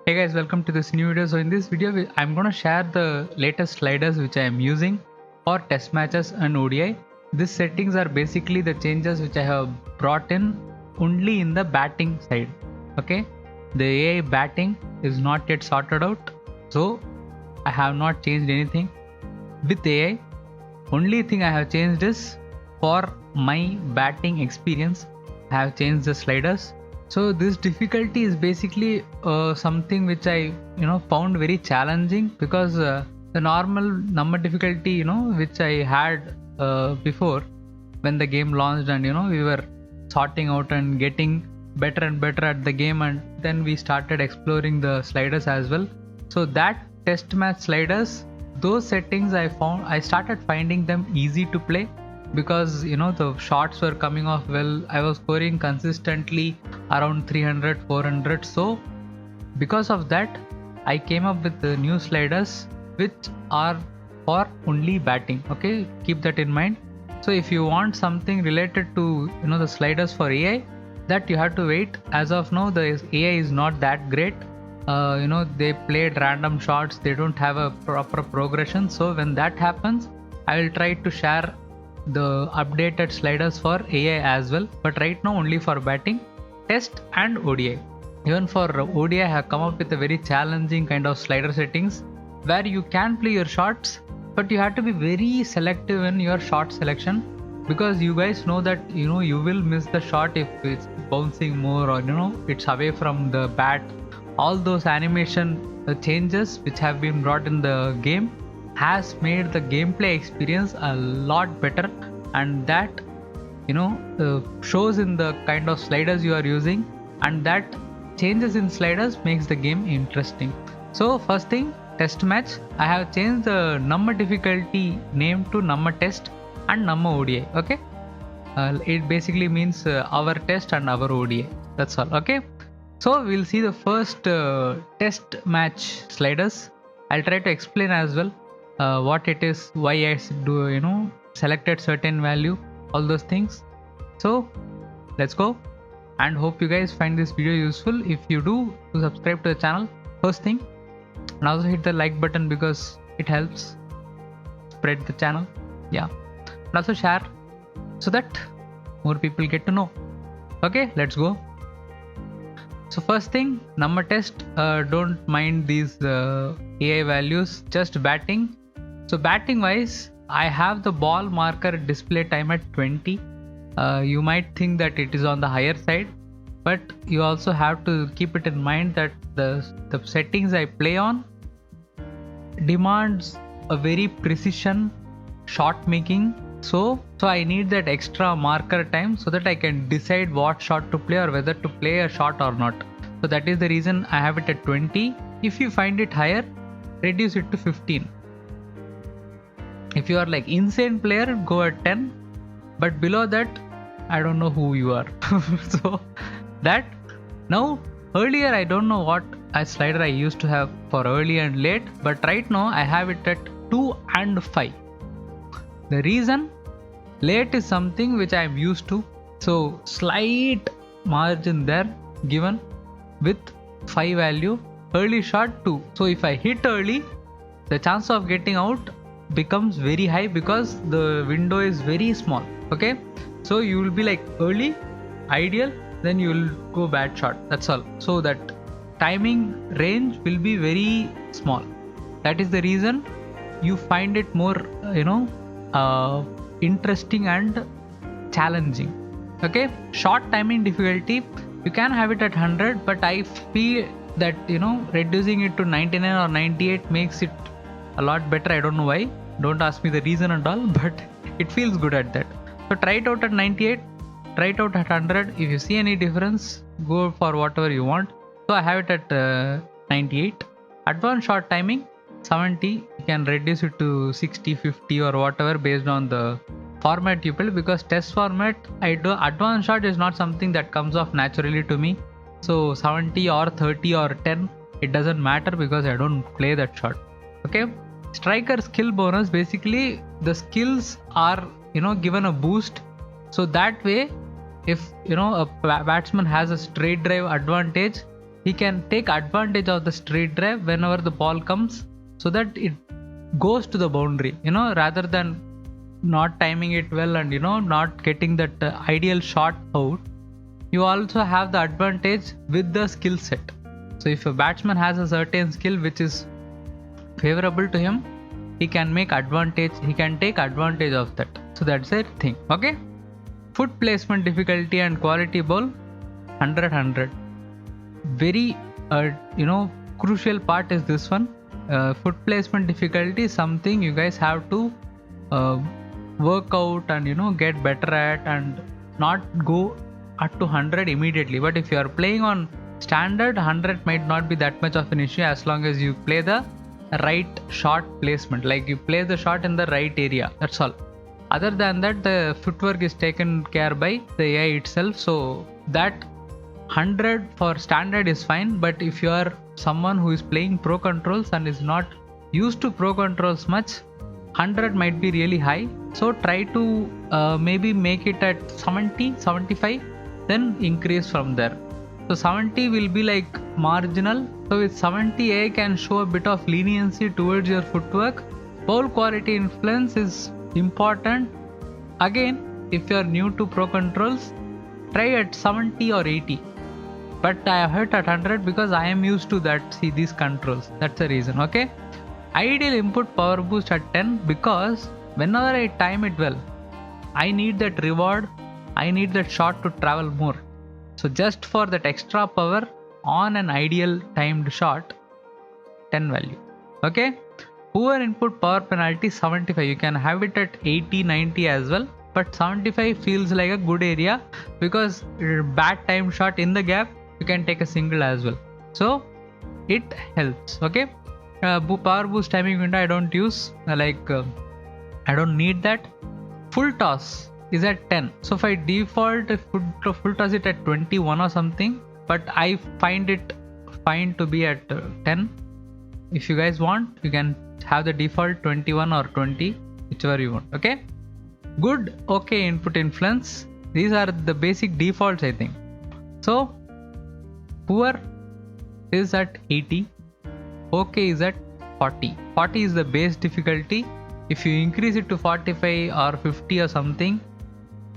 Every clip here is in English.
Hey guys, welcome to this new video. So in this video, I'm gonna share the latest sliders which I am using for test matches and ODI. These settings are basically the changes which I have brought in only in the batting side. Okay, the AI batting is not yet sorted out, so I have not changed anything with AI. Only thing I have changed is for my batting experience, I have changed the sliders. So this difficulty is basically something which I found very challenging because the normal number difficulty which I had before when the game launched, and we were sorting out and getting better and better at the game, and then we started exploring the sliders as well. So that test match sliders, those settings I started finding them easy to play because the shots were coming off well. I was scoring consistently around 300 400. So because of that, I came up with the new sliders which are for only batting. Okay, keep that in mind. So if you want something related to the sliders for AI, that you have to wait. As of now, the AI is not that great. They played random shots, they don't have a proper progression. So when that happens, I will try to share the updated sliders for AI as well, but right now only for batting, test and ODI. Even for ODI, I have come up with a very challenging kind of slider settings where you can play your shots, but you have to be very selective in your shot selection, because you guys know that you will miss the shot if it's bouncing more, or it's away from the bat. All those animation changes which have been brought in the game has made the gameplay experience a lot better, and that shows in the kind of sliders you are using, and that changes in sliders makes the game interesting. So first thing, test match, I have changed the number difficulty name to number test and number ODI. Okay, it basically means our test and our ODI, that's all. Okay, so we'll see the first test match sliders. I'll try to explain as well what it is, why I do selected certain value, all those things. So let's go, and hope you guys find this video useful. If you do subscribe to the channel first thing, and also hit the like button because it helps spread the channel. Yeah, and also share so that more people get to know. Okay, let's go. So first thing, number test, don't mind these AI values, just batting. So batting wise, I have the ball marker display time at 20. You might think that it is on the higher side, but you also have to keep it in mind that the settings I play on demands a very precision shot making. So I need that extra marker time so that I can decide what shot to play or whether to play a shot or not. So that is the reason I have it at 20. If you find it higher, reduce it to 15. If you are like insane player, go at 10, but below that, I don't know who you are. So that, now earlier I don't know what a slider I used to have for early and late, but right now I have it at 2 and 5. The reason, late is something which I am used to, so slight margin there given with 5 value. Early shot 2. So if I hit early, the chance of getting out becomes very high because the window is very small. Okay, so you will be like early, ideal, then you will go bad shot. That's all. So that timing range will be very small. That is the reason you find it more interesting and challenging. Okay, short timing difficulty, you can have it at 100, but I feel that reducing it to 99 or 98 makes it a lot better. I don't know why, don't ask me the reason and all, but it feels good at that. So try it out at 98, try it out at 100. If you see any difference, go for whatever you want. So I have it at 98. Advanced shot timing 70, you can reduce it to 60 50 or whatever based on the format you play, because test format advanced shot is not something that comes off naturally to me. So 70 or 30 or 10, it doesn't matter because I don't play that shot. Okay, striker skill bonus, basically the skills are given a boost, so that way if a batsman has a straight drive advantage, he can take advantage of the straight drive whenever the ball comes, so that it goes to the boundary, rather than not timing it well and not getting that ideal shot out. You also have the advantage with the skill set. So if a batsman has a certain skill which is favorable to him, he can take advantage of that. So that's the thing. Okay, foot placement difficulty and quality ball, 100. Very crucial part is this one. Foot placement difficulty is something you guys have to work out and get better at, and not go up to 100 immediately. But if you are playing on standard, 100 might not be that much of an issue, as long as you play the right shot placement, like you play the shot in the right area, that's all. Other than that, the footwork is taken care by the AI itself. So that 100 for standard is fine, but if you are someone who is playing pro controls and is not used to pro controls much, 100 might be really high. So try to maybe make it at 70, 75, then increase from there. So 70 will be like marginal. So with 70, AI can show a bit of leniency towards your footwork. Ball quality influence is important. Again, if you are new to pro controls, try at 70 or 80. But I have hit at 100 because I am used to that. See these controls. That's the reason. Okay. Ideal input power boost at 10, because whenever I time it well, I need that reward. I need that shot to travel more. So just for that extra power on an ideal timed shot, 10 value. Okay. Poor input power penalty, 75. You can have it at 80, 90 as well. But 75 feels like a good area, because bad time shot in the gap, you can take a single as well. So it helps. Okay. Power boost timing window I don't use. I don't need that. Full toss is at 10. So if I default full toss it at 21 or something, but I find it fine to be at 10. If you guys want, you can have the default 21 or 20, whichever you want. Okay. Good, okay input influence. These are the basic defaults, I think. So poor is at 80. Okay is at 40. 40 is the base difficulty. If you increase it to 45 or 50 or something,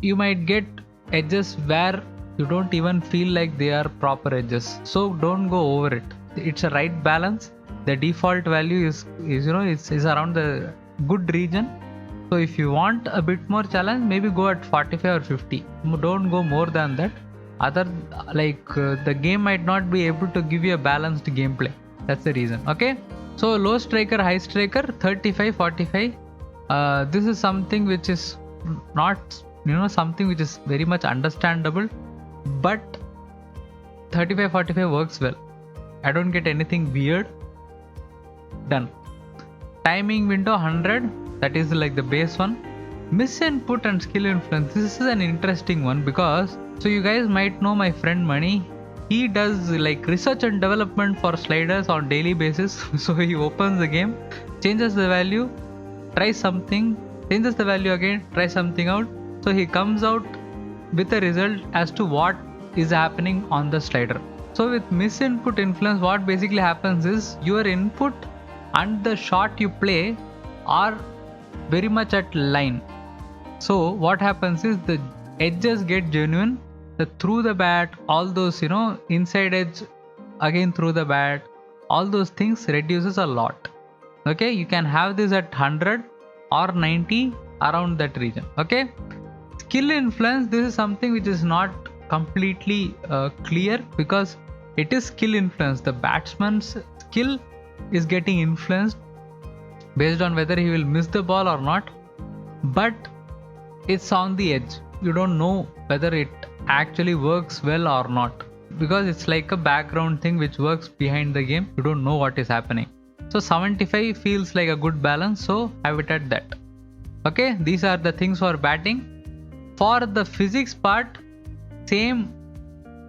you might get edges where you don't even feel like they are proper edges. So don't go over it. It's a right balance. The default value is around the good region. So if you want a bit more challenge, maybe go at 45 or 50. Don't go more than that. The game might not be able to give you a balanced gameplay. That's the reason. Okay. So low striker, high striker, 35, 45. This is something which is not something which is very much understandable, but 35, 45 works well. I don't get anything weird. Done. Timing window 100. That is like the base one. Misinput and skill influence. This is an interesting one, because so you guys might know my friend Mani. He does like research and development for sliders on daily basis. So he opens the game, changes the value, tries something, changes the value again, tries something out. So he comes out with a result as to what is happening on the slider. So with misinput influence, what basically happens is your input and the shot you play are very much at line. So what happens is the edges get genuine. The through the bat, all those inside edge again through the bat, all those things reduces a lot. Okay, you can have this at 100 or 90, around that region. Okay. Skill influence, this is something which is not completely clear, because it is skill influence. The batsman's skill is getting influenced based on whether he will miss the ball or not, but it's on the edge. You don't know whether it actually works well or not, because it's like a background thing which works behind the game. You don't know what is happening. So 75 feels like a good balance, so have it at that. Okay, these are the things for batting. For the physics part, same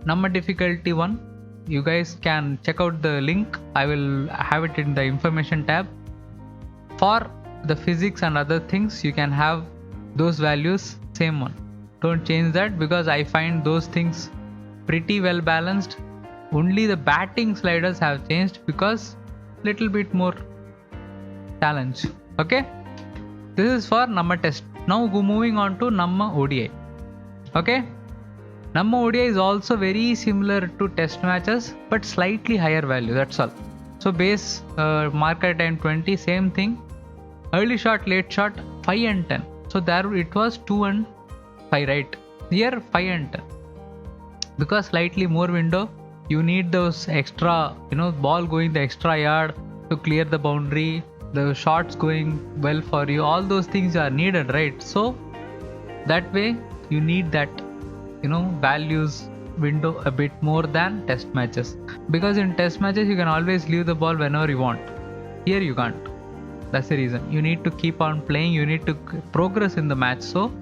number difficulty one. You guys can check out the link. I will have it in the information tab. For the physics and other things, you can have those values, same one. Don't change that, because I find those things pretty well balanced. Only the batting sliders have changed because little bit more challenge. Okay, this is for number test. Now moving on to number ODI. Okay, number ODI is also very similar to test matches but slightly higher value, that's all. So base marker time 20, same thing. Early shot, late shot 5 and 10. So there it was 2 and 5, right? Here 5 and 10. Because slightly more window, you need those extra, ball going the extra yard to clear the boundary, the shots going well for you, all those things are needed, right? So that way you need that, values window a bit more than test matches, because in test matches you can always leave the ball whenever you want. Here you can't. That's the reason you need to keep on playing, you need to progress in the match. So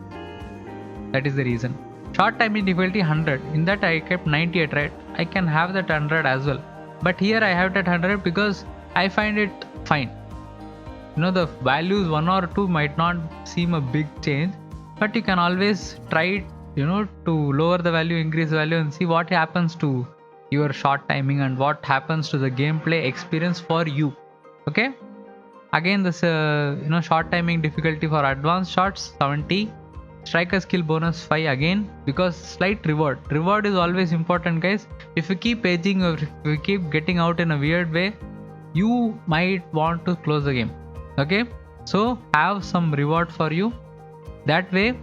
that is the reason. Short timing difficulty 100, in that I kept 98, right? I can have that 100 as well, but here I have that 100 because I find it fine. The values 1 or 2 might not seem a big change, but you can always try to lower the value, increase the value, and see what happens to your short timing and what happens to the gameplay experience for you. Okay, again this short timing difficulty for advanced shots 70, striker skill bonus 5 again, because slight reward is always important, guys. If you keep edging or if you keep getting out in a weird way, you might want to close the game. Okay, so have some reward for you, that way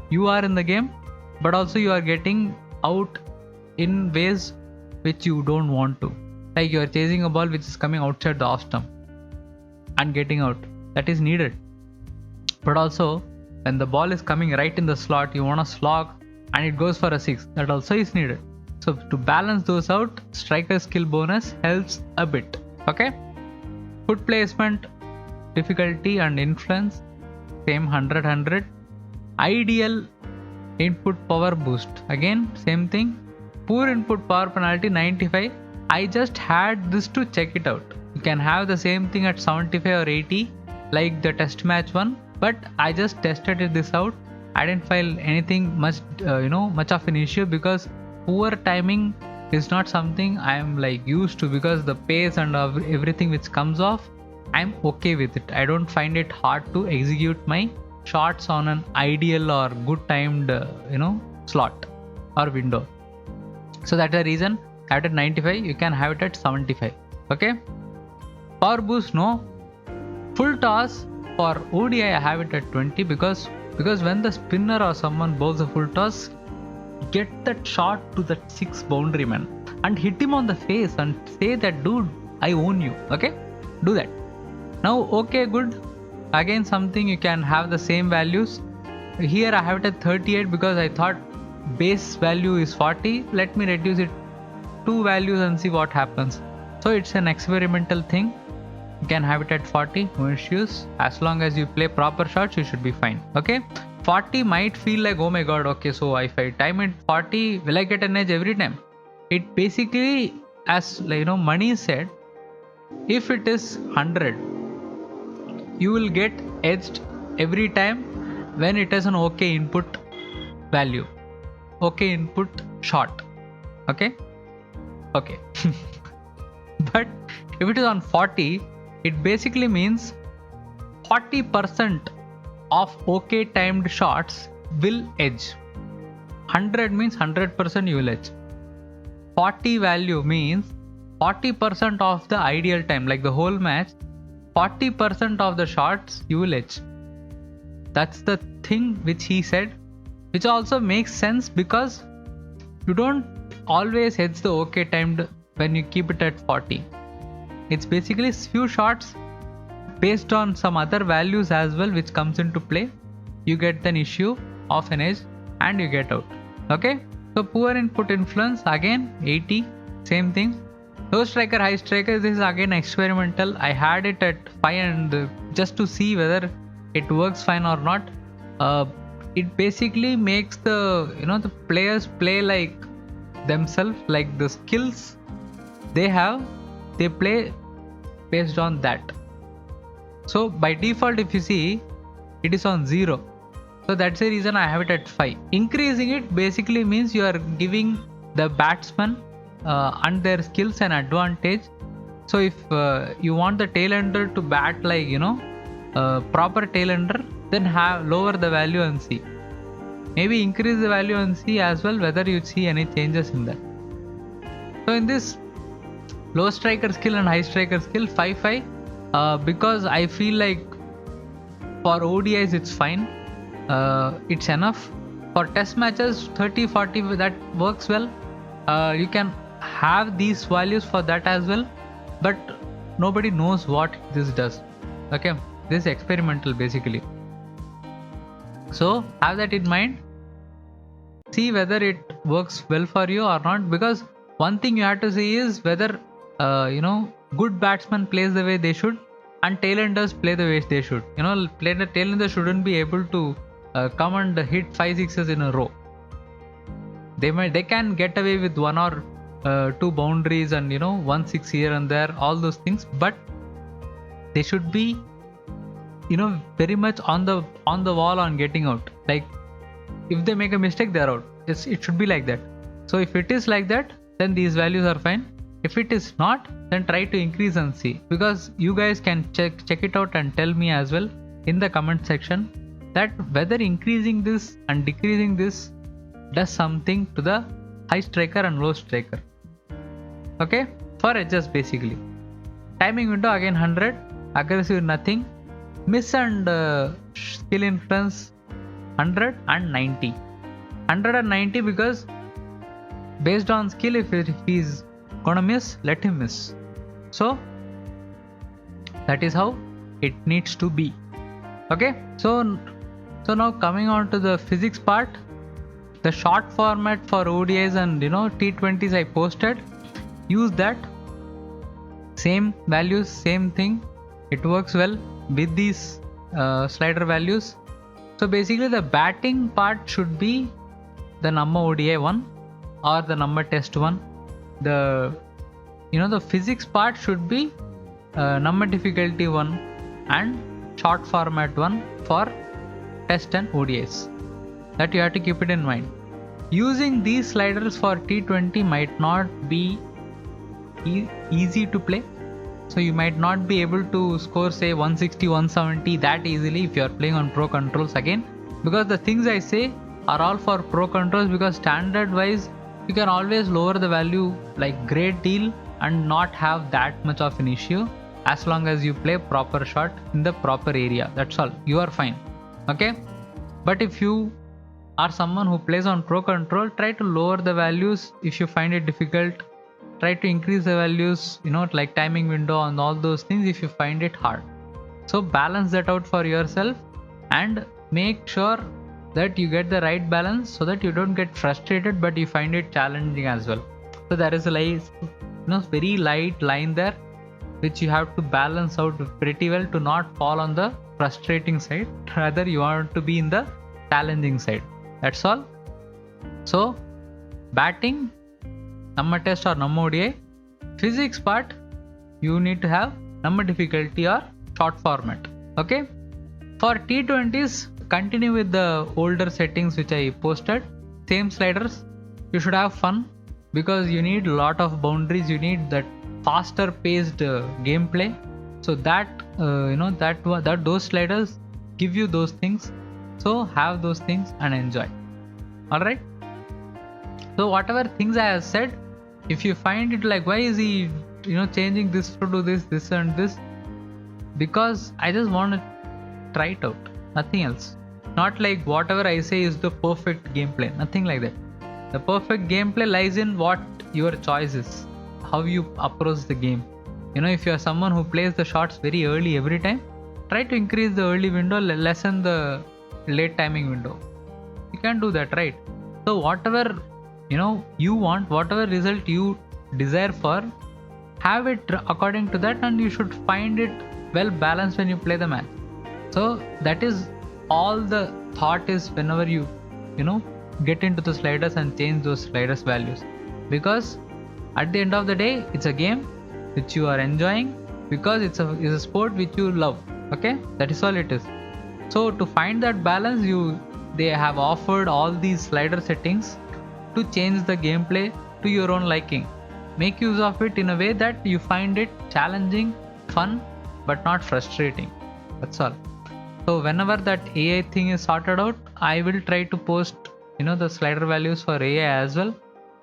you are in the game but also you are getting out in ways which you don't want to, like you are chasing a ball which is coming outside the off stump and getting out, that is needed. But also when the ball is coming right in the slot, you want to slog and it goes for a 6, that also is needed. So to balance those out, striker skill bonus helps a bit. Okay, foot placement difficulty and influence same 100. Ideal input power boost, again same thing. Poor input power penalty 95. I just had this to check it out. You can have the same thing at 75 or 80 like the test match one, but I just tested this out. I didn't find anything much much of an issue, because poor timing is not something I am like used to, because the pace and everything which comes off, I'm okay with it. I don't find it hard to execute my shots on an ideal or good timed slot or window. So that's the reason I have it at 95. You can have it at 75. Okay, power boost no. Full toss for ODI I have it at 20, because when the spinner or someone bowls a full toss, get that shot to that 6 boundary man and hit him on the face and say that, dude, I own you. Okay, do that. Now okay, good. Again something you can have the same values. Here I have it at 38 because I thought base value is 40. Let me reduce it 2 values and see what happens. So it's an experimental thing. You can have it at 40, no issues. As long as you play proper shots, you should be fine. Okay, 40 might feel like, oh my god, okay, so if I time it 40, will I get an edge every time? It basically, as Mani said, if it is 100, you will get edged every time when it has an okay input value, okay input shot. Okay, but if it is on 40, it basically means 40% of okay timed shots will edge. 100 means 100% you will edge. 40 value means 40% of the ideal time, like the whole match, 40% of the shots you will edge. That's the thing which he said, which also makes sense, because you don't always edge the okay timed when you keep it at 40. It's basically few shots based on some other values as well which comes into play. You get an issue of an edge and you get out. Okay, so poor input influence again 80, same thing. Low striker, high striker, this is again experimental. I had it at 5 and just to see whether it works fine or not. It basically makes the the players play like themselves, like the skills they have, they play based on that. So by default, if you see, it is on 0. So that's the reason I have it at 5. Increasing it basically means you are giving the batsman and their skills and advantage. So if you want the tailender to bat like proper tailender, then have lower the value and see. Maybe increase the value and see as well whether you see any changes in that. So in this low striker skill and high striker skill 5-5, because I feel like for ODIs it's fine, it's enough. For test matches 30-40 that works well. You can have these values for that as well, but nobody knows what this does. Okay, this is experimental basically, so have that in mind. See whether it works well for you or not, because one thing you have to see is whether good batsman plays the way they should and tailenders play the way they should. Tailenders shouldn't be able to come and hit 5-6s in a row. They can get away with 1 or 2 boundaries and 1-6 here and there, all those things, but they should be very much on the wall on getting out. Like if they make a mistake, they're out. It should be like that. So if it is like that, then these values are fine. If it is not, then try to increase and see, because you guys can check it out and tell me as well in the comment section that whether increasing this and decreasing this does something to the high striker and low striker. Okay, for edges basically. Timing window again 100, aggressive nothing, miss and skill influence 100 and 90. 100 and 90 because based on skill, if he's gonna miss, let him miss. So that is how it needs to be. Okay, so now coming on to the physics part, the short format for ODIs and T20s I posted. Use that, same values, same thing. It works well with these slider values. So basically the batting part should be the number ODI 1 or the number test 1. The physics part should be number difficulty 1 and short format 1 for test and ODIs. That you have to keep it in mind. Using these sliders for T20 might not be easy to play. So you might not be able to score say 160, 170 that easily if you are playing on pro controls again, because the things I say are all for pro controls, because standard wise you can always lower the value like great deal and not have that much of an issue as long as you play proper shot in the proper area. That's all, you are fine. Okay, but if you are someone who plays on pro control, try to lower the values if you find it difficult. Try to increase the values, like timing window and all those things if you find it hard. So balance that out for yourself and make sure that you get the right balance so that you don't get frustrated but you find it challenging as well. So there is a very light line there which you have to balance out pretty well to not fall on the frustrating side. Rather you want to be in the challenging side. That's all. So batting, number test or number ODI. Physics part, you need to have number difficulty or short format. Okay, for T20s, continue with the older settings which I posted. Same sliders. You should have fun because you need a lot of boundaries. You need that faster paced gameplay. So that those sliders give you those things. So have those things and enjoy. All right. So whatever things I have said, if you find it like why is he changing this to do this and this, because I just want to try it out, nothing else. Not like whatever I say is the perfect gameplay, nothing like that. The perfect gameplay lies in what your choice is, how you approach the game. If you are someone who plays the shots very early every time, try to increase the early window, lessen the late timing window. You can do that, right? So whatever you want, whatever result you desire for, have it according to that, and you should find it well balanced when you play the match. So that is all the thought is whenever you get into the sliders and change those sliders values, because at the end of the day it's a game which you are enjoying because it's a sport which you love. Okay, that is all it is. So to find that balance, they have offered all these slider settings to change the gameplay to your own liking. make use of it in a way that you find it challenging, fun, but not frustrating. That's all. So whenever that AI thing is sorted out, I will try to post the slider values for AI as well.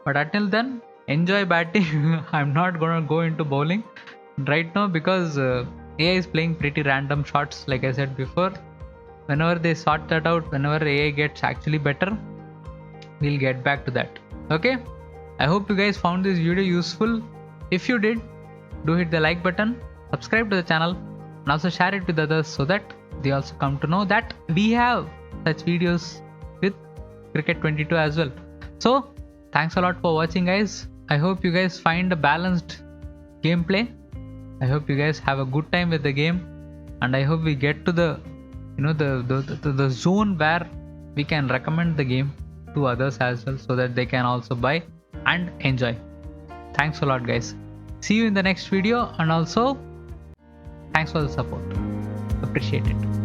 But until then, enjoy batting. I'm not gonna go into bowling right now because AI is playing pretty random shots, like I said before. Whenever they sort that out, whenever AI gets actually better, we'll get back to that. Okay, I hope you guys found this video useful. If you did, do hit the like button, subscribe to the channel, and also share it with others so that they also come to know that we have such videos with Cricket 22 as well. So thanks a lot for watching, guys. I hope you guys find a balanced gameplay. I hope you guys have a good time with the game, and I hope we get to the the zone where we can recommend the game to others as well, so that they can also buy and enjoy. Thanks a lot, guys. See you in the next video, and also thanks for the support. Appreciate it.